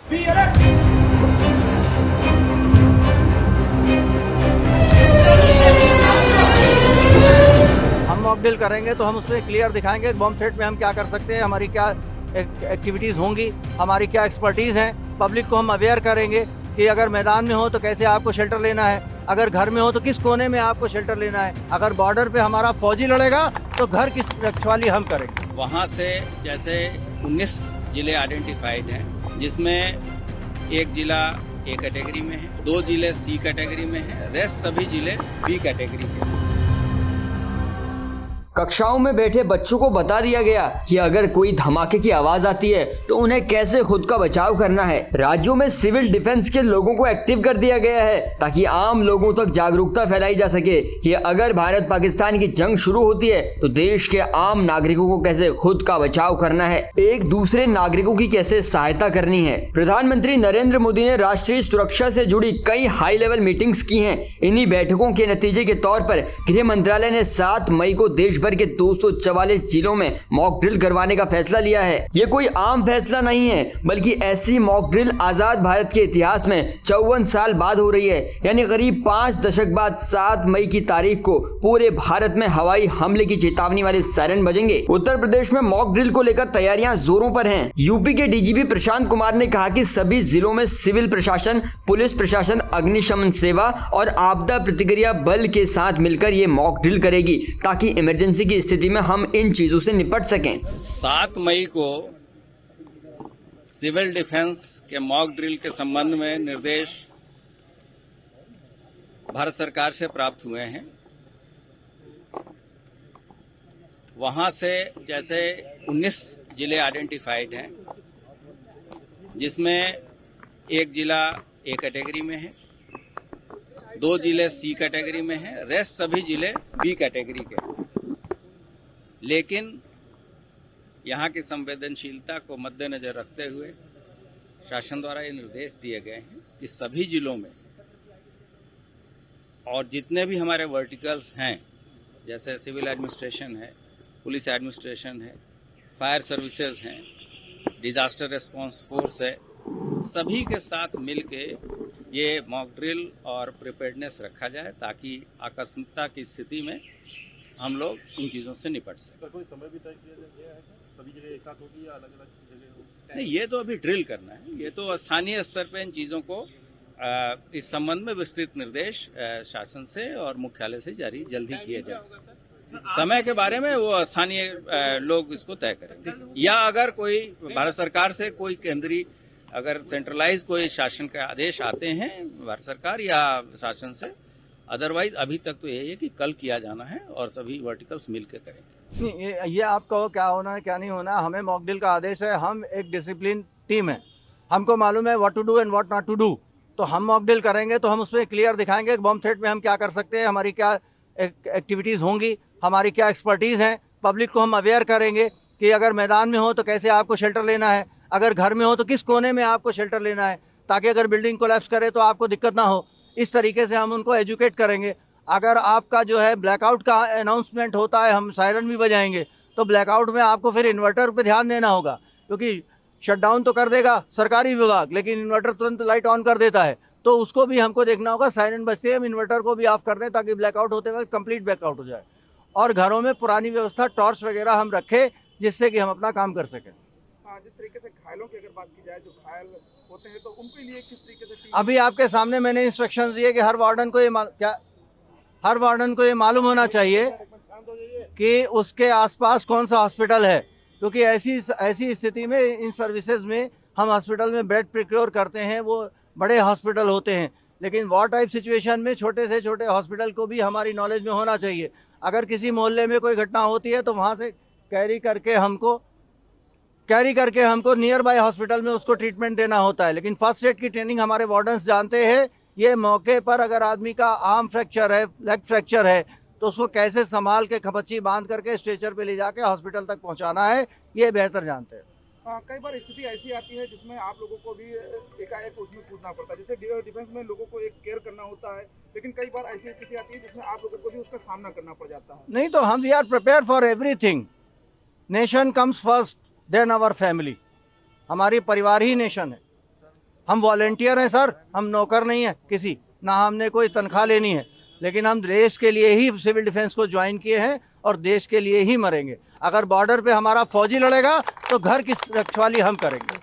हम mock drill करेंगे तो हम उसमें क्लियर दिखाएंगे बॉम्ब थ्रेट में हम क्या कर सकते हैं, हमारी क्या एक्टिविटीज़ होंगी, हमारी क्या एक्सपर्टीज़ हैं। पब्लिक को हम अवेयर करेंगे कि अगर मैदान में हो तो कैसे आपको शेल्टर लेना है, अगर घर में हो तो किस कोने में आपको शेल्टर लेना है, अगर बॉर्डर पे हमारा फौजी लड़ेगा तो घर की रखवाली हम करेंगे। वहाँ से जैसे 19 जिले आइडेंटिफाइड हैं, जिसमें एक जिला ए कैटेगरी में है, 2 जिले सी कैटेगरी में है, रेस्ट सभी जिले बी कैटेगरी के हैं। कक्षाओं में बैठे बच्चों को बता दिया गया कि अगर कोई धमाके की आवाज आती है तो उन्हें कैसे खुद का बचाव करना है। राज्यों में सिविल डिफेंस के लोगों को एक्टिव कर दिया गया है ताकि आम लोगों तक जागरूकता फैलाई जा सके कि अगर भारत पाकिस्तान की जंग शुरू होती है तो देश के आम नागरिकों को कैसे खुद का बचाव करना है, एक दूसरे नागरिकों की कैसे सहायता करनी है। प्रधानमंत्री नरेंद्र मोदी ने राष्ट्रीय सुरक्षा से जुड़ी कई हाई लेवल मीटिंग्स की हैं। इन्हीं बैठकों के नतीजे के तौर पर गृह मंत्रालय ने 7 मई को देश के 244 जिलों में मॉक ड्रिल करवाने का फैसला लिया है। ये कोई आम फैसला नहीं है, बल्कि ऐसी मॉक ड्रिल आजाद भारत के इतिहास में 54 साल बाद हो रही है, यानी करीब 5 दशक बाद 7 मई की तारीख को पूरे भारत में हवाई हमले की चेतावनी वाले सायरन बजेंगे। उत्तर प्रदेश में मॉक ड्रिल को लेकर तैयारियां जोरों पर हैं। यूपी के डीजीपी प्रशांत कुमार ने कहा कि सभी जिलों में सिविल प्रशासन, पुलिस प्रशासन, अग्निशमन सेवा और आपदा प्रतिक्रिया बल के साथ मिलकर ये मॉक ड्रिल करेगी ताकि इमरजेंसी की स्थिति में हम इन चीजों से निपट सकें। 7 मई को सिविल डिफेंस के मॉक ड्रिल के संबंध में निर्देश भारत सरकार से प्राप्त हुए हैं। वहां से जैसे 19 जिले आइडेंटिफाइड हैं, जिसमें एक जिला ए कैटेगरी में है, 2 जिले सी कैटेगरी में है, रेस्ट सभी जिले बी कैटेगरी के हैं। लेकिन यहाँ की संवेदनशीलता को मद्देनजर रखते हुए शासन द्वारा ये निर्देश दिए गए हैं कि सभी जिलों में और जितने भी हमारे वर्टिकल्स हैं, जैसे सिविल एडमिनिस्ट्रेशन है, पुलिस एडमिनिस्ट्रेशन है, फायर सर्विसेज हैं, डिजास्टर रिस्पांस फोर्स है, सभी के साथ मिलके ये मॉक ड्रिल और प्रिपेयर्डनेस रखा जाए ताकि आकस्मिकता की स्थिति में हम लोग इन चीज़ों से निपट सकें। कोई समय भी तय किया गया है, सभी जगह एक साथ होगी या अलग-अलग जगह होगी? नहीं, ये तो अभी ड्रिल करना है। ये तो स्थानीय स्तर पे इन चीज़ों को इस संबंध में विस्तृत निर्देश शासन से और मुख्यालय से जारी जल्द ही किए जाए। समय के बारे में वो स्थानीय लोग इसको तय करेंगे, या अगर कोई भारत सरकार से कोई केंद्रीय अगर सेंट्रलाइज कोई शासन के आदेश आते हैं भारत सरकार या शासन से, अदरवाइज अभी तक तो यही है कि कल किया जाना है और सभी वर्टिकल्स मिलकर करेंगे। नहीं, ये आप कहो क्या होना है क्या नहीं होना, हमें मॉक ड्रिल का आदेश है। हम एक डिसिप्लिन टीम है, हमको मालूम है what to do and what not to do. तो हम मॉक ड्रिल करेंगे तो हम उसमें क्लियर दिखाएंगे बॉम्ब थ्रेट में हम क्या कर सकते हैं, हमारी क्या एक्टिविटीज़ होंगी, हमारी क्या एक्सपर्टीज़ हैं। पब्लिक को हम अवेयर करेंगे कि अगर मैदान में हो तो कैसे आपको शेल्टर लेना है, अगर घर में हो तो किस कोने में आपको शेल्टर लेना है, ताकि अगर बिल्डिंग कोलैप्स करे तो आपको दिक्कत ना हो। इस तरीके से हम उनको एजुकेट करेंगे। अगर आपका जो है ब्लैकआउट का अनाउंसमेंट होता है, हम सायरन भी बजाएंगे, तो ब्लैकआउट में आपको फिर इन्वर्टर पे ध्यान देना होगा, क्योंकि शटडाउन तो कर देगा सरकारी विभाग, लेकिन इन्वर्टर तुरंत लाइट ऑन कर देता है, तो उसको भी हमको देखना होगा। सायरन बजते हम इन्वर्टर को भी ऑफ कर दें ताकि ब्लैकआउट होते वक्त कंप्लीट ब्लैकआउट हो जाए। और घरों में पुरानी व्यवस्था टॉर्च वगैरह हम रखें जिससे कि हम अपना काम कर सकें। जिस तरीके से घायलों की अगर बात की जाए, जो घायल होते हैं तो उनके लिए किस तरीके से? अभी आपके सामने मैंने इंस्ट्रक्शंस दिए कि हर वार्डन को ये मालूम होना चाहिए कि उसके आसपास कौन सा हॉस्पिटल है, क्योंकि ऐसी स्थिति में इन सर्विसेज में हम हॉस्पिटल में बेड प्रिक्योर करते हैं, वो बड़े हॉस्पिटल होते हैं, लेकिन वॉर टाइप सिचुएशन में छोटे से छोटे हॉस्पिटल को भी हमारी नॉलेज में होना चाहिए। अगर किसी मोहल्ले में कोई घटना होती है तो वहाँ से कैरी करके हमको नियर बाय हॉस्पिटल में उसको ट्रीटमेंट देना होता है। लेकिन फर्स्ट एड की ट्रेनिंग हमारे वार्डन्स जानते हैं। ये मौके पर अगर आदमी का आर्म फ्रैक्चर है, लेग फ्रैक्चर है, तो उसको कैसे संभाल के खपच्ची बांध करके स्ट्रेचर पे ले जाके हॉस्पिटल तक पहुंचाना है, ये बेहतर जानते हैं। कई बार स्थिति ऐसी आती है जिसमें आप लोगों को भी एकाएक उसमें कूदना पड़ता है। जैसे डिफेंस में लोगों को एक केयर करना होता है, लेकिन कई बार ऐसी स्थिति आती है जिसमें आप लोगों को भी उसका सामना करना पड़ जाता है। नहीं तो हम we are prepare for everything. Nation comes first then our family. हमारी परिवार ही नेशन है। हम वॉलेंटियर हैं सर, हम नौकर नहीं है किसी, ना हमने कोई तनख्वाह लेनी है, लेकिन हम देश के लिए ही सिविल डिफेंस को ज्वाइन किए हैं और देश के लिए ही मरेंगे। अगर बॉर्डर पे हमारा फौजी लड़ेगा तो घर की रखवाली हम करेंगे।